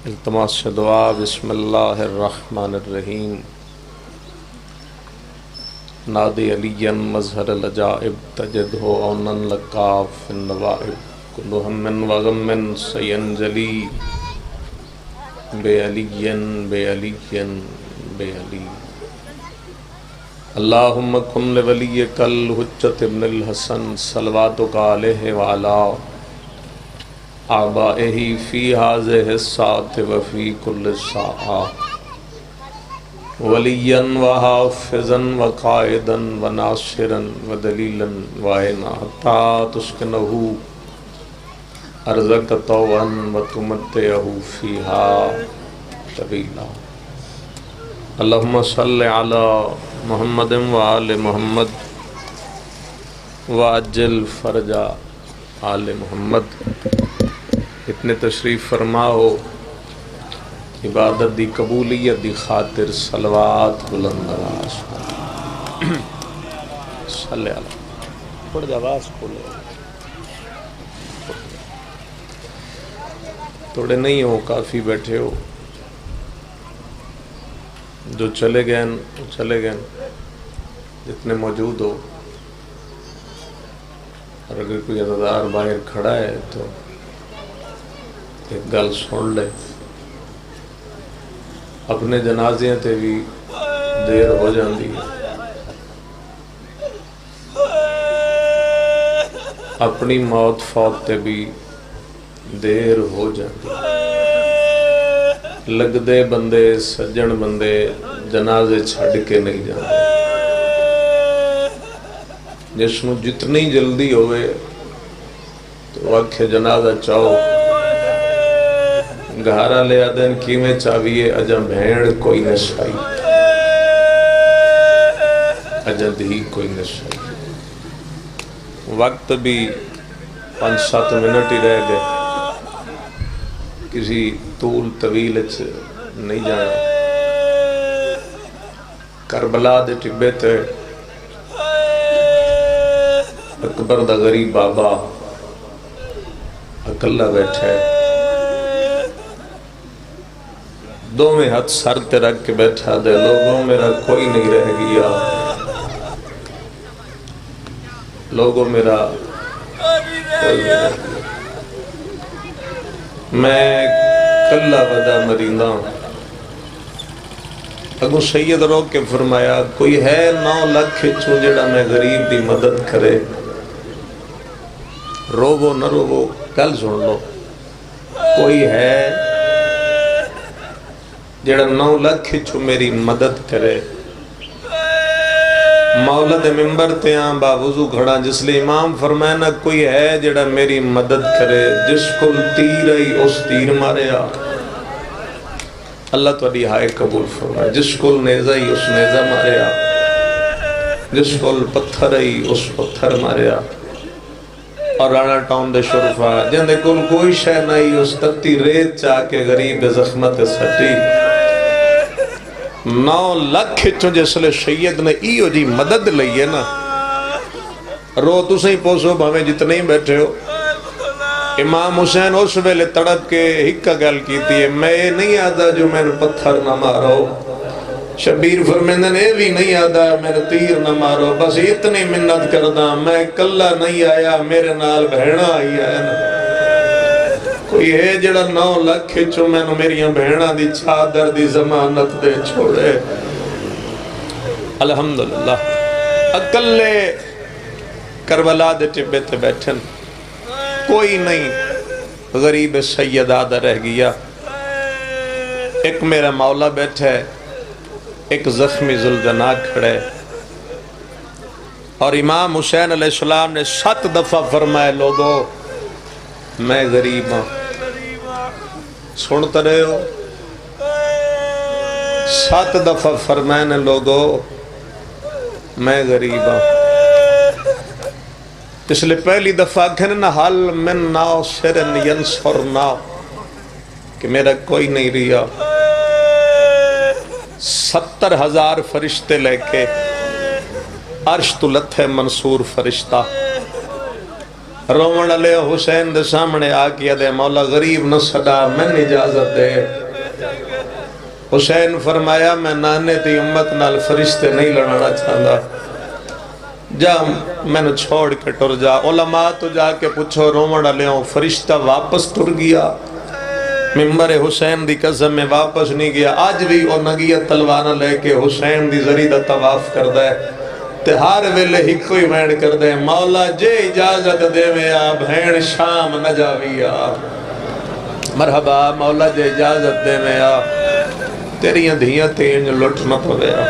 التماس سے دعا بسم اللہ الرحمن الرحیم نادی علی مظہر العجائب تجد ہو اونن لکاف فی النوائب کل ہم وغم سینجلی بے علی بے علی بے علی اللہم کن لولیک الحجت ابن الحسن صلواتک علیہ وعلا آبائہی فی ہذہ الساعۃ وفی کل ساعہ ولیاً وحافظاً وقائداً وناصراً ودلیلاً وعینا حتی تسکنہ ارضک طوعاً وتمتعہ فیہا طویلا اللہم صلی علی محمد وآل محمد وعجل فرج آل محمد۔ اتنے تشریف فرما ہو عبادت دی قبولیت دی خاطر صلوات بلند آواز صلی اللہ تھوڑا آواز کھولے تھوڑے نہیں ہو کافی بیٹھے ہو جو چلے گئے چلے گئے جتنے موجود ہو اور اگر کوئی عزادار باہر کھڑا ہے تو ایک گل سن لے اپنے جنازے تے بھی دیر ہو جاندی ہے اپنی موت فوت تے بھی دیر ہو جاندی لگ دے بندے سجن بندے جنازے چھڑ کے نہیں جاندے جس نو جتنی جلدی ہوئے تو وقت جنازہ چاہو گھارا لے آدن کیویں چاویے اجا بھیڑ کوئی نشائی اجا دھی کوئی نشائی وقت بھی 5-7 منٹ ہی رہ گئے کسی طول طویل نہیں جانا کربلا دے ٹبے تے اکبر دا غریب بابا اکلا بیٹھے دو میں ہاتھ سر تے رکھ کے بیٹھا دے لوگوں میرا کوئی نہیں رہ گیا لوگوں میرا کوئی نہیں رہ گیا میں کلا ودا مریندہ ہوں اگو سید رو کے فرمایا کوئی ہے 9 لاکھ چوں جڑا میں غریب دی مدد کرے روو نہ روو کل سن لو کوئی ہے جڑا 9 لاکھ چوں میری مدد کرے مولا دے ممبر تے آن با وضو کھڑا جس لئے امام فرمائے نا کوئی ہے جڑا میری مدد کرے جس کل تیر آئی اس تیر مارے آ اللہ تو علی ہائے قبول فرمائے جس کل نیزہ آئی اس نیزہ مارے آ جس کل پتھر آئی اس پتھر مارے آ اور رانا ٹاؤن دے شرفا جن دے کل کوئی شہ نہیں اس تتی ریت چاہ کے غریب زخمت سٹی 9 لاکھ چوں جس لئے سید نے ایو جی مدد لئیے نا رو تو سہی پوسو بھامیں جتنے ہی بیٹھے ہو امام حسین اس ویلے تڑپ کے ہکا گل کیتی ہے میں نہیں آدھا جو میں پتھر نہ مارو شبیر فرمیندن اے بھی نہیں آدھا میرے تیر نہ مارو بس اتنی منت کردہ میں کلا نہیں آیا میرے نال بہنا آئی ہے نا کوئی ہے جڑا 9 لاکھ چوں میں میریاں بہنا دی چادر دی ضمانت دے چھوڑے الحمدللہ اکلے کربلا دے ٹبے تے بیٹھن کوئی نہیں غریب سید آدھا رہ گیا ایک میرا مولا بیٹھا ہے ایک زخمی ذوالجناح کھڑے اور امام حسین علیہ السلام نے 7 دفعہ فرمائے لوگوں میں غریب ہوں سنتے رہے ہو 7 دفعہ فرمائے نے لوگوں میں غریب ہوں اس لئے پہلی دفعہ کہنے حل من ناصر ینصرنا کہ میرا کوئی نہیں رہا 70,000 فرشتے لے کے عرش تو لتھے منصور فرشتہ رومن والے حسین دے سامنے آ کے دے مولا غریب نہ صدا میں اجازت دے. حسین فرمایا میں نانے دی امت نال فرشتے نہیں لڑانا چاہتا، جا میں نے چھوڑ کے ٹر جا. علماء تو جا کے پوچھو رومن والے فرشتہ واپس ٹر گیا؟ ممبر حسین دی قسم میں واپس نہیں گیا. آج بھی وہ نگیا تلوار لے کے حسین دی زری دا طواف کردا ہے تے ہر ویلے ہی کوئی وین کر دے مولا جے اجازت دے میں آ بھین شام نہ جاوی آ. مرحبا مولا جے اجازت دے میں آ تیریاں دھیاں تینج لٹ نہ پویا.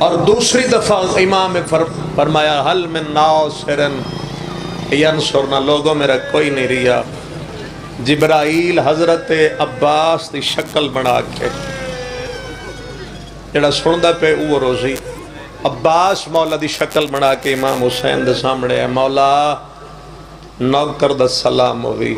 اور دوسری دفعہ امام فرمایا حل من ناصرن ینصرنا، لوگوں میرا کوئی نہیں رہا. جبرائیل حضرت عباس دی شکل بنا کے جڑا سندا پہ وہ روزی عباس مولا دی شکل بنا کے امام حسین دے سامنے ہے. مولا نوکر دا سلام ہوئی.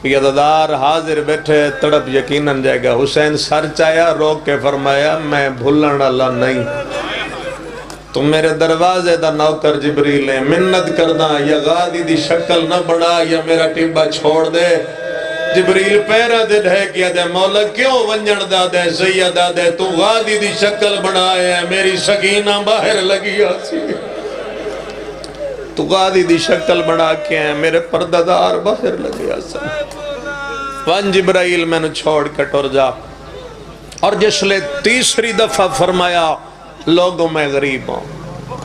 کوئی عددار حاضر بیٹھے تڑپ یقیناً جائے گا. حسین سر چایا روک کے فرمایا میں بھولن اللہ نہیں، تو میرے دروازے دا نوکر جبریل ہے، منت کردہ یا غادی دی شکل نہ بڑھا یا میرا ٹبا چھوڑ دے. جبریل پیرا دے ڈھے کیا دے مولا کیوں ونجن دا دے سیدہ دے تو غادی دی شکل بڑھائے ہے، میری سکینہ باہر لگی آسی تو غادی دی شکل بڑھا کے ہیں، میرے پرددار باہر لگی آسی. وان جبرائیل میں نے چھوڑ کٹور جا. اور جس لئے تیسری دفعہ فرمایا لوگوں میں غریب ہوں.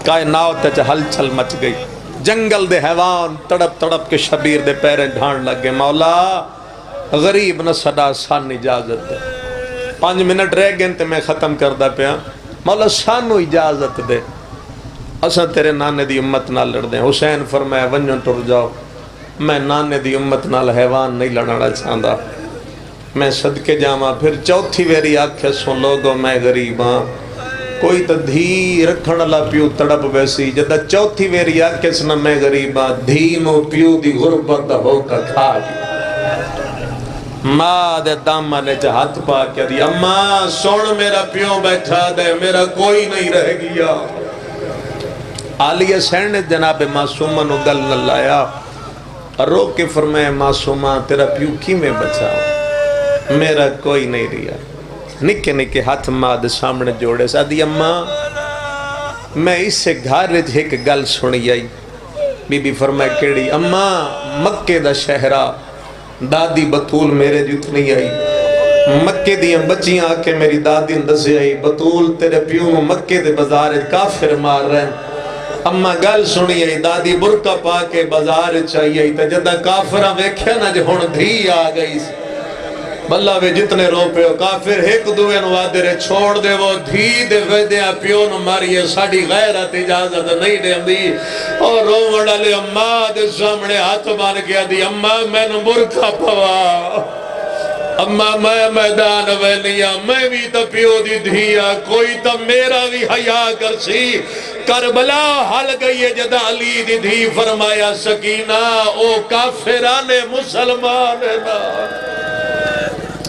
کائنات تے ہلچل مچ گئی، جنگل دے حیوان تڑپ تڑپ کے شبیر دے پیریں ڈھانڈ لگ گئے. مولا غریب نہ صدا سان اجازت دے. 5 منٹ رہ گئے تے میں ختم کردہ پیا. مولا سانو اجازت دے اساں تیرے نانے دی امت نہ لڑ دیں. حسین فرمایا ونجو ٹر جاؤ، میں نانے دی امت نال حیوان نہیں لڑنا چاہتا. میں صدقے جاواں. پھر چوتھی ویری آکھے سن لوگوں میں غریب ہاں. کوئی تا دھی رکھن اللہ پیو تڑپ ویسی جدہ چوتھی ویری آکھے سن میں غریب ہاں. دھی نو پیو دی غربت ہو کا کھا گیا. ماں دے دامانے چا ہاتھ پا کیا دی اماں سن میرا پیو بیٹھا دے میرا کوئی نہیں رہ گیا. آلیہ سین نے جناب معصومہ نو گل نہ لایا. رو کے فرمائے معصومہ تیرا پیو کی میں بچا، میرا کوئی نہیں رہا. نکے نکے ہاتھ ماں دے سامنے جوڑے سا دی اماں میں اس سے گھر ایک گل سنی آئی. بی بی فرمائے کیڑی؟ اماں مکے دا شہرہ دادی بطول میرے جتنی آئی. مکے دیاں بچیاں آکے میری دادی اندسے آئی بطول تیرے پیو مکے دے بازار کافر مار رہے ہیں. اماں گل سنی آئی دادی برکہ پا کے بازار چاہیے آئی تا جدہ کافرہ ویکھیا نا جو ہون دھی آ گئی سی. بلہ وے جتنے رو پہ ہو کافر ایک دوے نوادے رے چھوڑ دے وہ دھی دے ویدیا پیو نو ماریے ساڑی غیرت اجازت نہیں دے دی. اور رو وڑالے اماں دے سامنے ہاتھ بان کیا دی اماں میں نو برکہ پوا، اماں میں میدان ویلیا میں بھی تا پیو دی دھیا کوئی تا میرا بھی حیاء کر سی. کربلا حل گئی جدہ علی دی دھی فرمایا سکینہ او کافران مسلمان نا.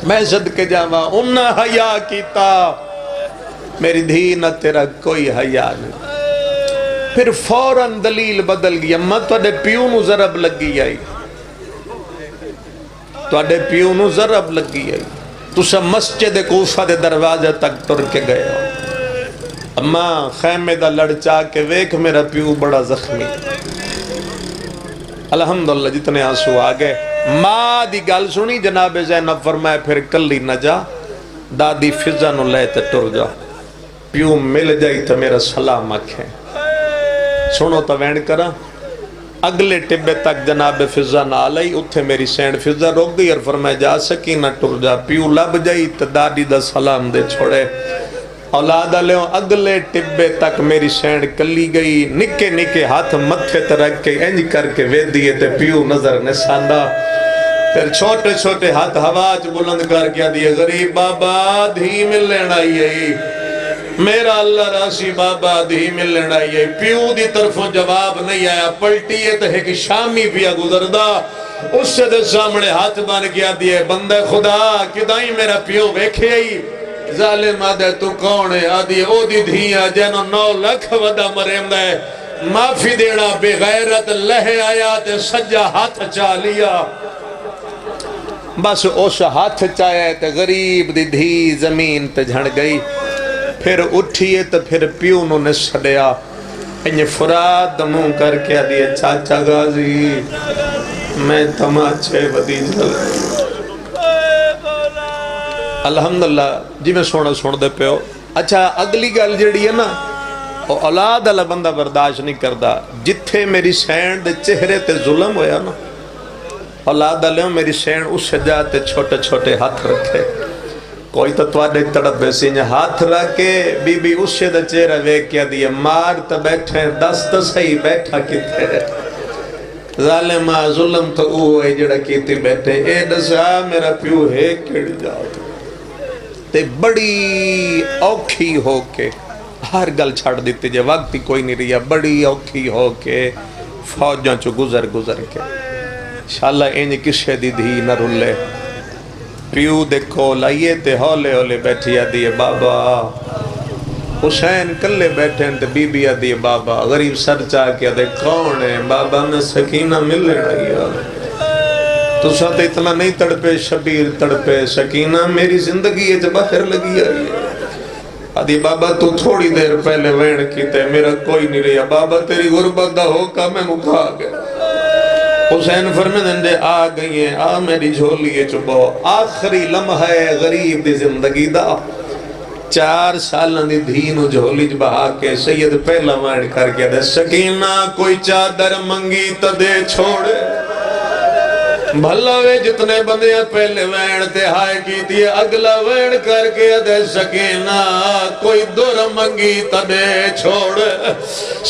میں صدقے جاواں انہا حیاء کیتا میری دھی نہ تیرا کوئی حیاء نہیں. پھر فوراً دلیل بدل گئی. اماں توڑے پیو نو ضرب لگی آئی، توڑے پیو نو ضرب لگی آئی. تو سب مسجد کوفہ دے دروازے تک ٹر کے گئے ہو. اماں خیمے دا لڑچا کے ویکھ میرا پیو بڑا زخمی. الحمدللہ جتنے آنسو آگئے. ماں دی گل سنی جناب زینب فرمائے پھر کلی نہ جا، دادی فضا نو لے تے ٹر جا. پیو مل جائی تو میرا سلام آکھیں. سنو تو وین کرا اگلے ٹبے تک جناب فضا نہ آلائی. اتھے میری سینڈ فضا روک گئی اور فرمائے جا سکی نہ ٹر جا. پیو لب جائی تو دادی دا سلام دے چھوڑے. اولادہ لے اگلے ٹبے تک میری سینڈ کلی گئی. نکے نکے ہاتھ متھے ترک کے انج کر کے وید دیئے تے پیو نظر نساندہ. پھر چھوٹے چھوٹے ہاتھ ہواج بلند کر کیا دیئے غریب بابا دھی مل لینا ہی میرا اللہ راسی بابا دھی مل لینا ہی. پیو دی طرفوں جواب نہیں آیا. پلٹیے تو ایک شامی پیا گزردہ اس سے دے سامنے ہاتھ بان کیا دیئے بندہ خدا کدائیں میرا پیو ویکھے ہی. ظالم آدھے تو کون ہے؟ آدھی او دی دھیاں جنہوں 9 لکھ ودا مریم دے معافی دینا بے غیرت لہے آیا تے سجا ہاتھ چا لیا بس اس ہاتھ چایا تے غریب دی دھی زمین تے جھڑ گئی پھر اٹھیے تے پھر پیو نو نے سڑیا انہیں فراد دموں کر کے دیئے چاچا غازی میں تماچے ودی جل الحمدللہ جی میں سونا دے پہ ہو اچھا اگلی گل جڑی ہے نا اولاد اللہ بندہ برداشت نہیں کردا جتھے میری سینڈ دے چہرے تے ظلم ہویا نا اولاد اللہ میری سینڈ اس جا تے چھوٹے چھوٹے ہاتھ رکھے کوئی تو توڑے تڑپ بیسی نے ہاتھ رکھے بی بی اس دے چہرہ ویک کیا دیا مار تا بیٹھے دست صحیح بیٹھا کتے ظالمہ ظلم تو اوہ جڑا کیتی بیٹھے اے دسا میرا پیو ہے کڑ جاؤ تے بڑی اوکھی ہو کے ہر گل چھاڑ دیتے جے وقت ہی کوئی نہیں رہیا بڑی اوکھی ہو کے فوجاں چو گزر کے انشاءاللہ اینج کسے دی دھی نہ رولے پیو دیکھو لائیے تے ہولے ہولے بیٹھی آدھی بابا حسین کلے بیٹھے تے بی بی آدھی بابا غریب سر چاہ کے آدھے کون ہے بابا میں سکینہ ملنے رہی تو ساتھ اتنا نہیں تڑپے شبیر تڑپے سکینہ میری زندگی ہے جب باہر لگی آئی ہے آدھی بابا تو تھوڑی دیر پہلے وین کیتے میرا کوئی نہیں رہا بابا تیری غربت دا ہو کا میں مکھا گیا حسین فرمیدن دے آ گئی ہیں آ میری جھولی ہے چبو آخری لمحہ غریب دی زندگی دا 4 سالوں دی دھینو جھولی بہا کے سید پہلا وین کر کے دے سکینہ کوئی چادر منگی تا دے چھوڑے بھلا وے جتنے بندے پہلے وین تے ہائے کی تھی اگلا وین کر کے دے سکینہ کوئی دور منگی تدے چھوڑ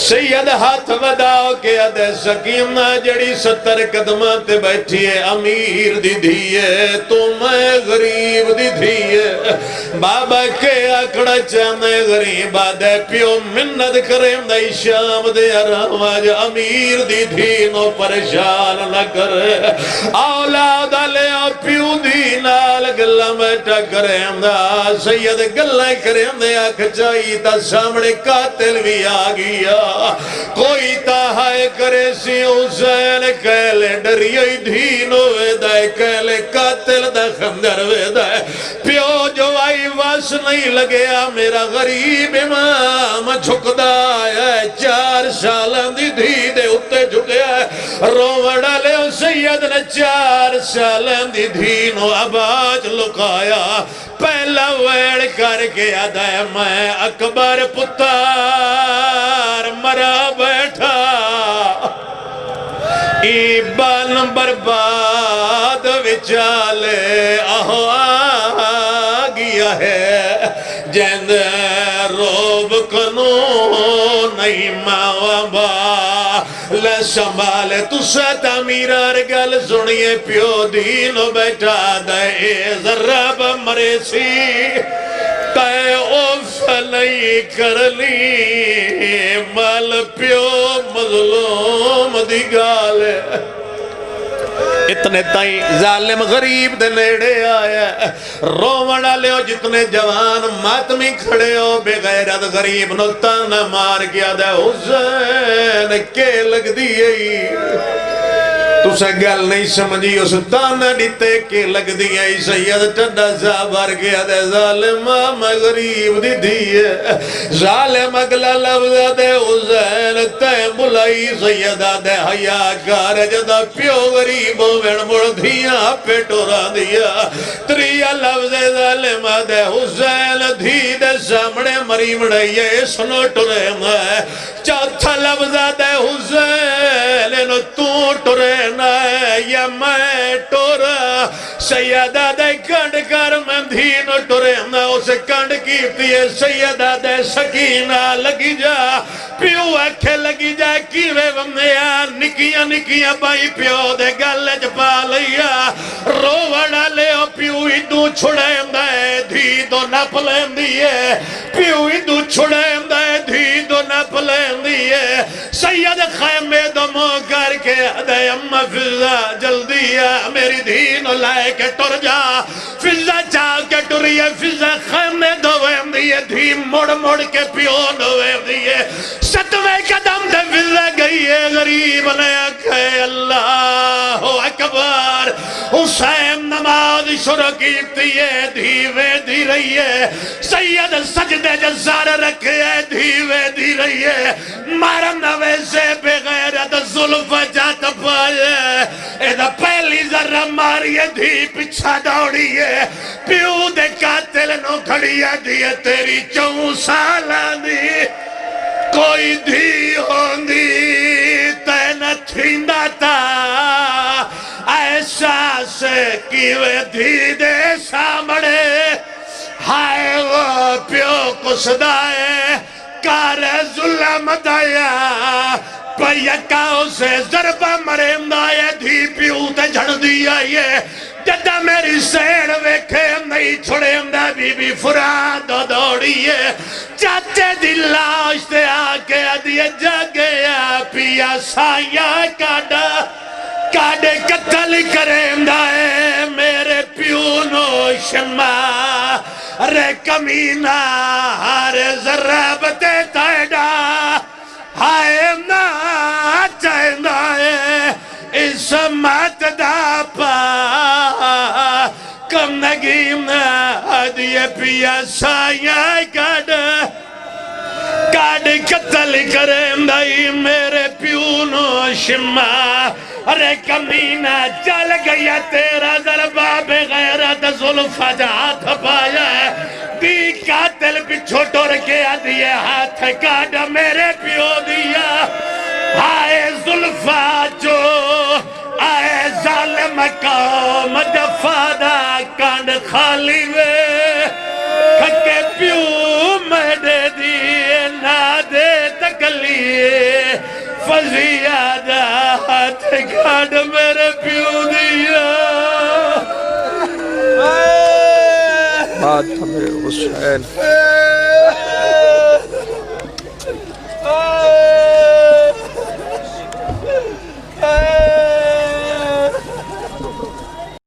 سید ہاتھ وداؤ کے دے سکینہ جڑی 70 قدمہ تے بیٹھی ہے امیر دی دھیے تو میں غریب دی دھیے بابا کے اکڑا چاہنے غریب آدھے پیو منت کریں دے شام دے آراماج امیر دی دھینوں پریشان نہ کرے اولاد لیا پیو دی نال گلہ بیٹھا کریں دا سید گلہ کریں دے آکھ چاہی تا سامنے قاتل بھی آگیا کوئی تاہائے کرے سی حسین کہلے ڈریئی دھینو ویدائے کہلے قاتل دا خندر ویدائے پیو جو آئی واس نہیں لگیا میرا غریب امام جھکدا ہے 4 سالان دی دھی دے اتے جھکیا ہے روڑا لے سید نے 4 سالان دی دھینو آباج لکایا پہلا ویڑ کر کے آدھا ہے میں اکبر پتار مرا بیٹھا ایبان برباد وچالے آہو آگیا ہے جند روب کنو نہیں ماوابا لے سنبھالے تو ساتھ امیرار گل سنیے پیو دینو بیٹھا دے ذرب مرے سی تے اوف نہیں کرلی مال پیو مظلوم دی گالے اتنے تائیں ظالم غریب دے نیڑے آیا رومڑا لے ہو جتنے جوان ماتمی کھڑے ہو بے غیرت غریب نو تانا مار گیا دے حسین کے لگ دیئے تو سے گل نہیں سمجھی اس تانا دیتے کے لگ دیئے سید ٹھڈا سا بھر گیا دے ظالم غریب دی دیئے ظالم اگلا لفظ دے حسین تے بلائی سیدہ دے حیاء کار جدا پیو غریب وین مڑ دھیاں پہ ٹورا دیا تریا لفظ ظالم دے حسین دھی دے سامنے مری مڑائیے سنو ٹورے میں چوتھا لفظ دے حسین نو تو ٹورے یا میں ٹورا سیدہ دے کنڈ کر میں دھینو ٹورے اسے کنڈ کیتی ہے سیدہ دے سکینہ لگی جا پیو اکھے لگی جا کیوے ومیا نکیاں نکیاں بائی پیو دے گلج پا لیا رو وڑا لے پیو ایدو چھڑے دے دھی دو نپ لین دیئے پیو ایدو چھڑے دے دھی دو نپ لین دیئے سید خیمے دو موقع کر کے دے اما فضا جلدی ہے میری دین لائے کے ٹر جا فضا چاہ کے ٹری ہے فضا خیمے دوے دیئے دھی مڑ مڑ کے پیو دوے دیئے ستویں قدم دے فضا گئی ہے غریب نے کہ اللہ اکبر حسین نماز شروع کیتی ہے دھیوے دی رہی ہے سید سجدے جزار رکھے دھیوے دی رہی ہے مارم نوے سے بغیرت ظلف جات پائے ایدہ پہلی ذرہ ماری دھی پچھا دوڑی ہے پیو دے قاتل نو کھڑی ہے دیئے تیری 4 سالہ دی کوئی دھی ہوندی تین تھیندا تا احساس کیوے دھی دے سامڑے ہائے وہ پیو کسدائے کار ظلم دایا پیکاؤ سے ضربہ مریم دایا دھی پیو تے جھڑ دیا یہ جدہ میری سیڑ ویکھے نہیں چھوڑے امدہ بی بی فراد دوڑیے چاچے دی لاش تے آکے دیئے جگیا پیا سایہ کاڑے قتل کرے امدائے میرے پیونو شمع رے کمینہ ہر ذرب تے تائیڈا ہائے امدہ چاہندائے اس مات دا پا کم نگیم دیئے پیا سایہ کاڑ قتل کریں دائی میرے پیونو شمع ارے کمینہ چل گیا تیرا ضربہ بغیرت ظلفہ جہات پایا ہے دی قاتل پچھو ٹور کے دیئے ہاتھ کاڑ میرے پیو دیا ہائے ظلفہ جو آئے ظالم قوم دفادہ کانڈ خالی وے کھکے پیو میں دے دیئے نہ دے تکلیے فضیادہ ہاتھ کانڈ میرے پیو دیا بات ہمیں حسین